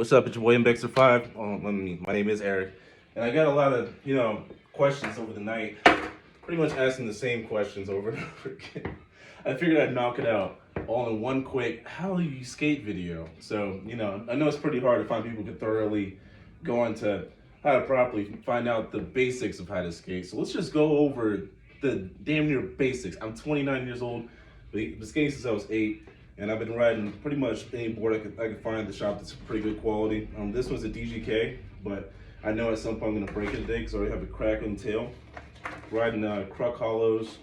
What's up? It's your boy MBexer5. My name is Eric, and I got a lot of questions over the night, pretty much asking the same questions over and over again. I figured I'd knock it out all in one quick "How do you skate?" video. So I know it's pretty hard to find people who can thoroughly go into how to properly find out the basics of how to skate. So let's just go over the damn near basics. I'm 29 years old. Been skating since I was 8. And I've been riding pretty much any board I could find at the shop that's pretty good quality. This one's a DGK, but I know at some point I'm gonna break it today because I already have a crack on the tail. Riding Kruk Hollows,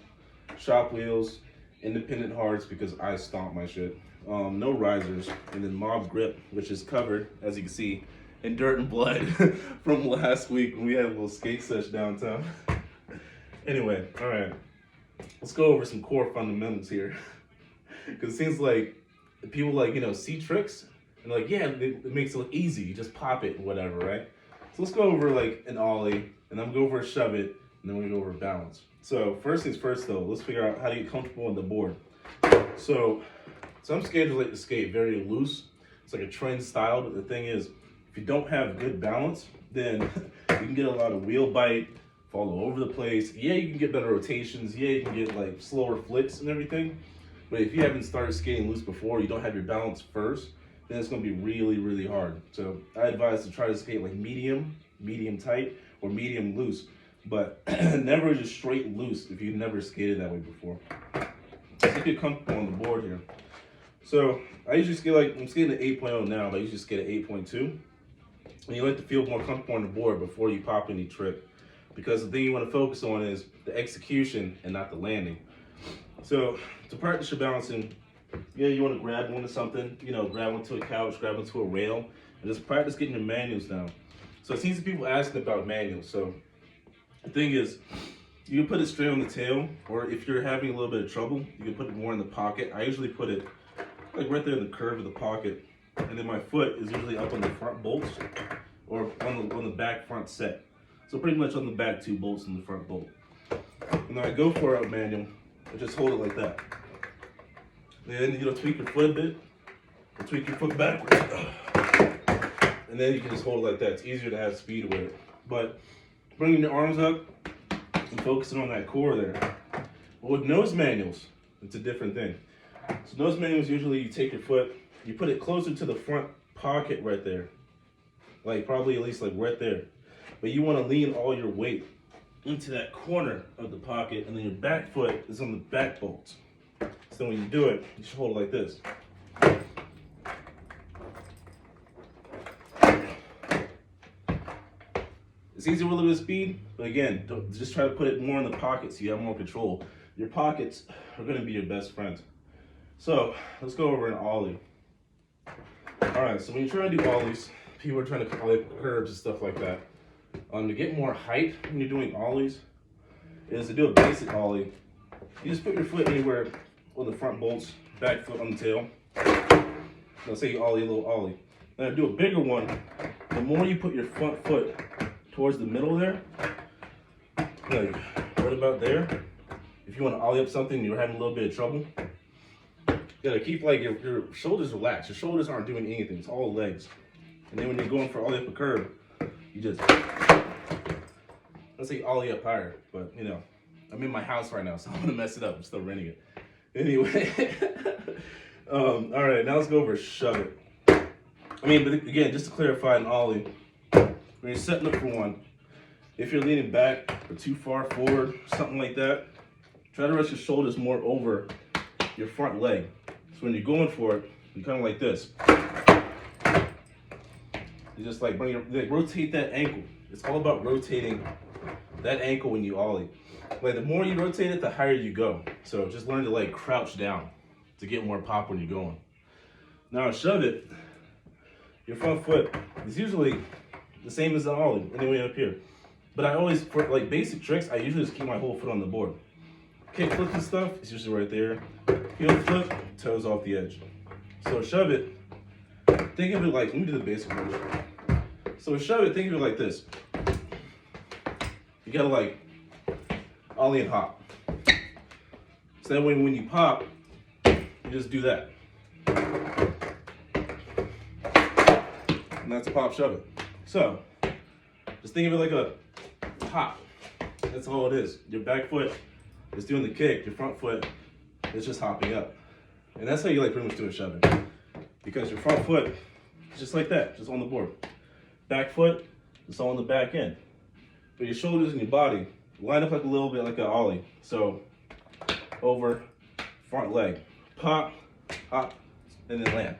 shop wheels, independent hearts because I stomp my shit. No risers, and then Mob Grip, which is covered, as you can see, in dirt and blood from last week when we had a little skate sesh downtown. Anyway, all right, let's go over some core fundamentals here. Because it seems like people see tricks and yeah, it makes it look easy. You just pop it and whatever, right? So let's go over an ollie, and then we'll go over a shove it, and then we'll go over balance. So first things first though, let's figure out how to get comfortable on the board. So some skaters like to skate very loose. It's like a trend style, but the thing is, if you don't have good balance, then you can get a lot of wheel bite, fall all over the place. Yeah, you can get better rotations. Yeah, you can get slower flicks and everything. But if you haven't started skating loose before, you don't have your balance first, then it's going to be really, really hard. So I advise to try to skate medium, medium tight, or medium loose. But never just straight loose if you've never skated that way before. Let's get comfortable on the board here. So I usually skate I'm skating at 8.0 now, but I usually skate at 8.2. And you like to feel more comfortable on the board before you pop any trick. Because the thing you want to focus on is the execution and not the landing. So to practice your balancing, you want to grab onto something, grab onto a couch, grab onto a rail, and just practice getting your manuals down. So it seems to people asking about manuals. So the thing is, you can put it straight on the tail, or if you're having a little bit of trouble, you can put it more in the pocket. I usually put it right there in the curve of the pocket, and then my foot is usually up on the front bolts, or on the back front set. So pretty much on the back 2 bolts and the front bolt. And then I go for a manual. And just hold it like that. Then tweak your foot a bit, or tweak your foot backwards, and then you can just hold it like that. It's easier to have speed with it. But bringing your arms up and focusing on that core there. But with nose manuals, it's a different thing. So nose manuals, usually you take your foot, you put it closer to the front pocket right there, probably at least right there. But you want to lean all your weight into that corner of the pocket, and then your back foot is on the back bolts. So when you do it, you should hold it like this. It's easier with a little bit of speed, but again, just try to put it more in the pocket so you have more control. Your pockets are going to be your best friend. So let's go over an ollie. All right, so when you're trying to do ollies, people are trying to ollie curves and stuff like that. To get more height when you're doing ollies is to do a basic ollie. You just put your foot anywhere on the front bolts, back foot on the tail. Let's say you ollie a little ollie. Now to do a bigger one, the more you put your front foot towards the middle there, right about there. If you want to ollie up something and you're having a little bit of trouble, you gotta keep your shoulders relaxed. Your shoulders aren't doing anything, it's all legs. And then when you're going for ollie up a curve, you just, let's say ollie up higher, but I'm in my house right now, so I'm gonna mess it up. I'm still renting it. Anyway, all right, now let's go over shove it. But again, just to clarify an ollie, when you're setting up for one, if you're leaning back or too far forward, something like that, try to rest your shoulders more over your front leg. So when you're going for it, you kind of like this. You just rotate that ankle. It's all about rotating that ankle when you ollie. The more you rotate it, the higher you go. So just learn to crouch down to get more pop when you're going. Now shove it, your front foot is usually the same as the ollie, anyway up here. But I always, for basic tricks, I usually just keep my whole foot on the board. Kick flip and stuff, it's usually right there. Heel flip, toes off the edge. So shove it, think of it let me do the basic version. So shove it, think of it like this. You gotta ollie and hop. So that way when you pop, you just do that. and that's a pop shove it. So just think of it like a hop. That's all it is. Your back foot is doing the kick, your front foot is just hopping up. And that's how you like pretty much do a shove it. Because your front foot is just like that, just on the board. Back foot is all on the back end. But your shoulders and your body line up like a little bit like an ollie. So over, front leg, pop, hop, and then land.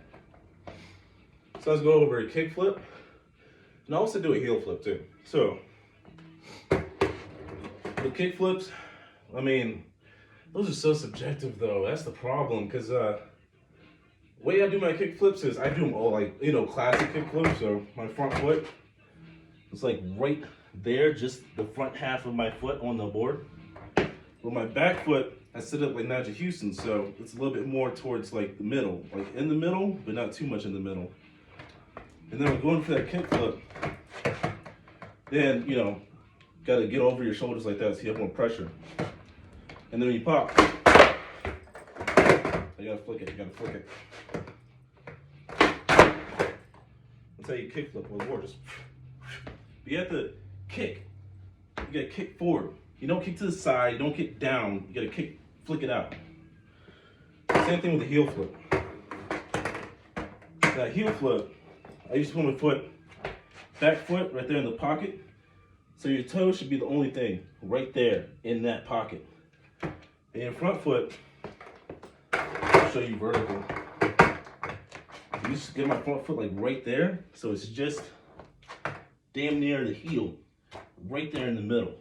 So let's go over a kick flip. And I also do a heel flip too. So the kick flips, I mean, those are so subjective though. That's the problem, because the way I do my kick flips is I do them all like, you know, classic kick flips. So my front foot is like right there, just the front half of my foot on the board. With my back foot, I set up like Najee Houston, so it's a little bit more towards like the middle, like in the middle, but not too much in the middle. And then we're going for that kick flip. Then, you know, gotta get over your shoulders like that so you have more pressure. And then when you pop, you gotta flick it, you gotta flick it. That's how you kick flip on the board. Just, you have to kick. You gotta kick forward. You don't kick to the side, you don't kick down, you gotta kick, flick it out. Same thing with the heel flip. That heel flip, I used to put my foot, back foot right there in the pocket. So your toe should be the only thing right there in that pocket. And your front foot, I'll show you vertical. I used to get my front foot like right there. So it's just damn near the heel, right there in the middle.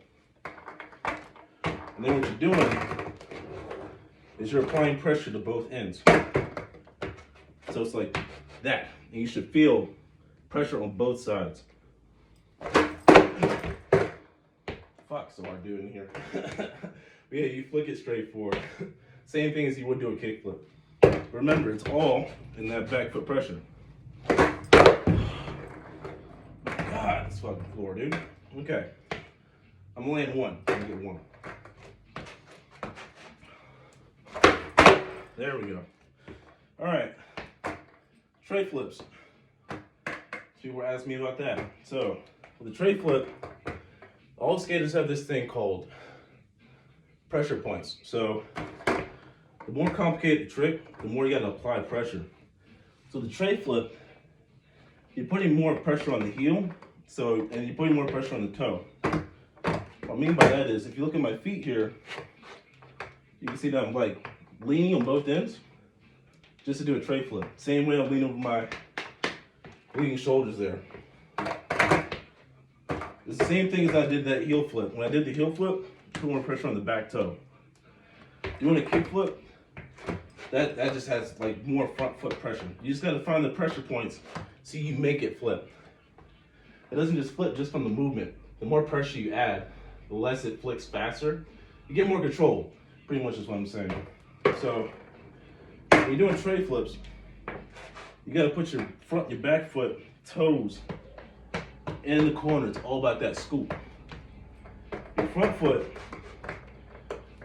And then what you're doing is you're applying pressure to both ends. So it's like that. And you should feel pressure on both sides. Fuck, so hard doing here. But yeah, you flick it straight forward. Same thing as you would do a kick flip. Remember, it's all in that back foot pressure. God, this fucking floor, dude. Okay. I'm gonna land one. I'm gonna get one. There we go. All right. Tray flips. People were asking me about that. So, with the tray flip, all skaters have this thing called pressure points. So, the more complicated the trick, the more you gotta apply pressure. So the tray flip, you're putting more pressure on the heel, and you're putting more pressure on the toe. What I mean by that is, if you look at my feet here, you can see that I'm like leaning on both ends just to do a tray flip. Same way I'm leaning over my leaning shoulders there. It's the same thing as I did that heel flip. When I did the heel flip, put more pressure on the back toe. Doing a kick flip, that just has like more front foot pressure. You just gotta find the pressure points so you make it flip. It doesn't just flip just from the movement. The more pressure you add, the less it flicks faster. You get more control, pretty much is what I'm saying. So, when you're doing tray flips, you gotta put your back foot, toes in the corner. It's all about that scoop. Your front foot,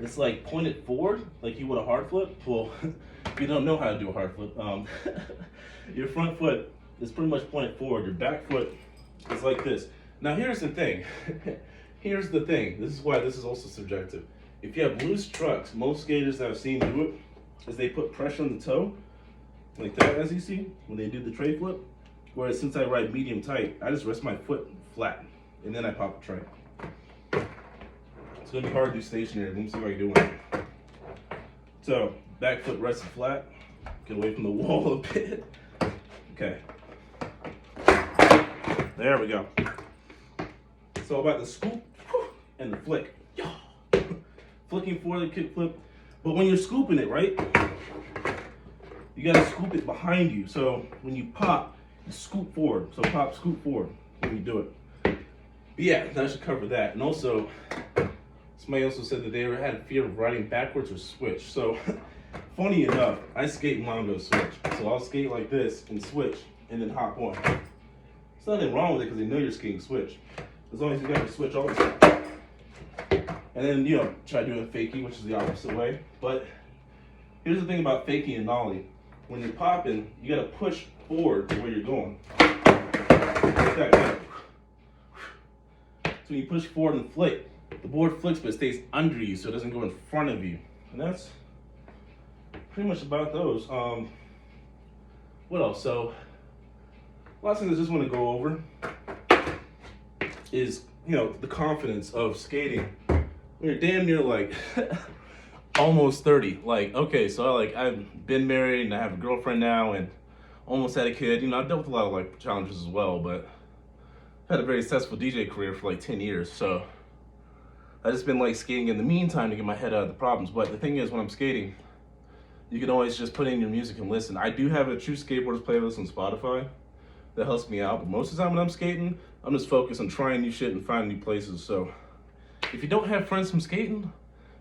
it's like pointed forward, like you would a hard flip. Well, if you don't know how to do a hard flip, your front foot is pretty much pointed forward. Your back foot is like this. Now here's the thing. Here's the thing. This is why this is also subjective. If you have loose trucks, most skaters that I've seen do it is they put pressure on the toe, like that, as you see, when they do the tray flip. Whereas since I ride medium tight, I just rest my foot flat, and then I pop a tray. It's gonna be hard to do stationary. Let me see if I can do one. So, back foot rested flat. Get away from the wall a bit. Okay. There we go. It's all about the scoop and the flick. Flicking forward the kick flip. But when you're scooping it, right? You gotta scoop it behind you. So when you pop, you scoop forward. So pop, scoop forward when you do it. But yeah, that should cover that. And also, somebody also said that they ever had a fear of riding backwards or switch. So funny enough, I skate Mongo switch. So I'll skate like this and switch and then hop on. There's nothing wrong with it because they know you're skating switch. As long as you got your switch all the time. And then, you know, try doing a fakie, which is the opposite way. But here's the thing about fakie and nollie. When you're popping, you gotta push forward to where you're going. So when you push forward and flick, the board flicks but it stays under you so it doesn't go in front of you. And that's pretty much about those. What else? So last thing I just want to go over is, the confidence of skating when you're damn near like almost 30. Like, okay, so I've been married and I have a girlfriend now and almost had a kid. I've dealt with a lot of like challenges as well, but I had a very successful DJ career for like 10 years. So I just been like skating in the meantime to get my head out of the problems. But the thing is, when I'm skating, you can always just put in your music and listen. I do have a True Skateboarders playlist on Spotify that helps me out, but most of the time when I'm skating, I'm just focused on trying new shit and finding new places. So if you don't have friends from skating,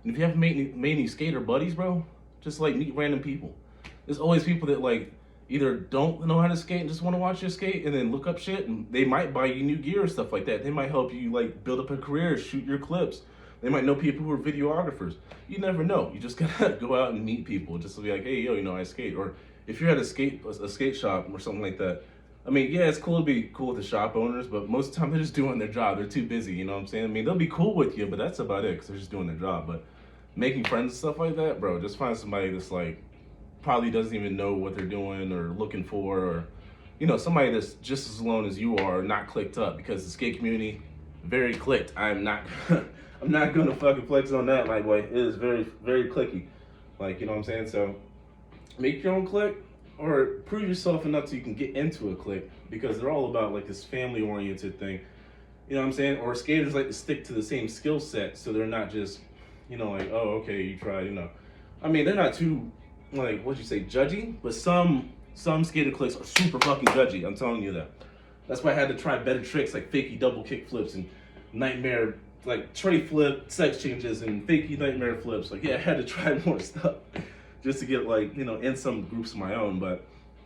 and if you haven't made any skater buddies, bro, just like meet random people. There's always people that like either don't know how to skate and just want to watch you skate and then look up shit, and they might buy you new gear or stuff like that. They might help you like build up a career, shoot your clips. They might know people who are videographers. You never know. You just gotta go out and meet people just to be like, hey, yo, I skate. Or if you're at a skate shop or something like that, I mean, yeah, it's cool to be cool with the shop owners, but most of the time they're just doing their job. They're too busy, you know what I'm saying? I mean, they'll be cool with you, but that's about it because they're just doing their job. But making friends and stuff like that, bro, just find somebody that's like probably doesn't even know what they're doing or looking for, or somebody that's just as alone as you are, not clicked up, because the skate community very clicked. I'm not I'm not gonna fucking flex on that, my boy. It is very, very clicky. Like, you know what I'm saying? So make your own clique or prove yourself enough so you can get into a clique, because they're all about like this family oriented thing. You know what I'm saying? Or skaters like to stick to the same skill set so they're not just, like, oh, okay, you tried, I mean, they're not too, like, what'd you say, judgy? But some skater cliques are super fucking judgy, I'm telling you that. That's why I had to try better tricks like fakey double kick flips and nightmare, like tray flip, sex changes, and fakey nightmare flips. Like, yeah, I had to try more stuff just to get like, in some groups of my own. But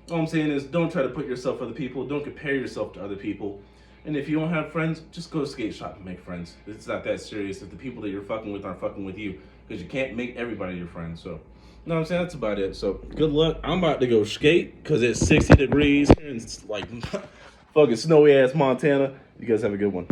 all I'm saying is don't try to put yourself with other people. Don't compare yourself to other people. And if you don't have friends, just go to skate shop and make friends. It's not that serious if the people that you're fucking with aren't fucking with you, because you can't make everybody your friend. So, you know what I'm saying? That's about it. So, good luck. I'm about to go skate because it's 60 degrees and it's like fucking snowy ass Montana. You guys have a good one.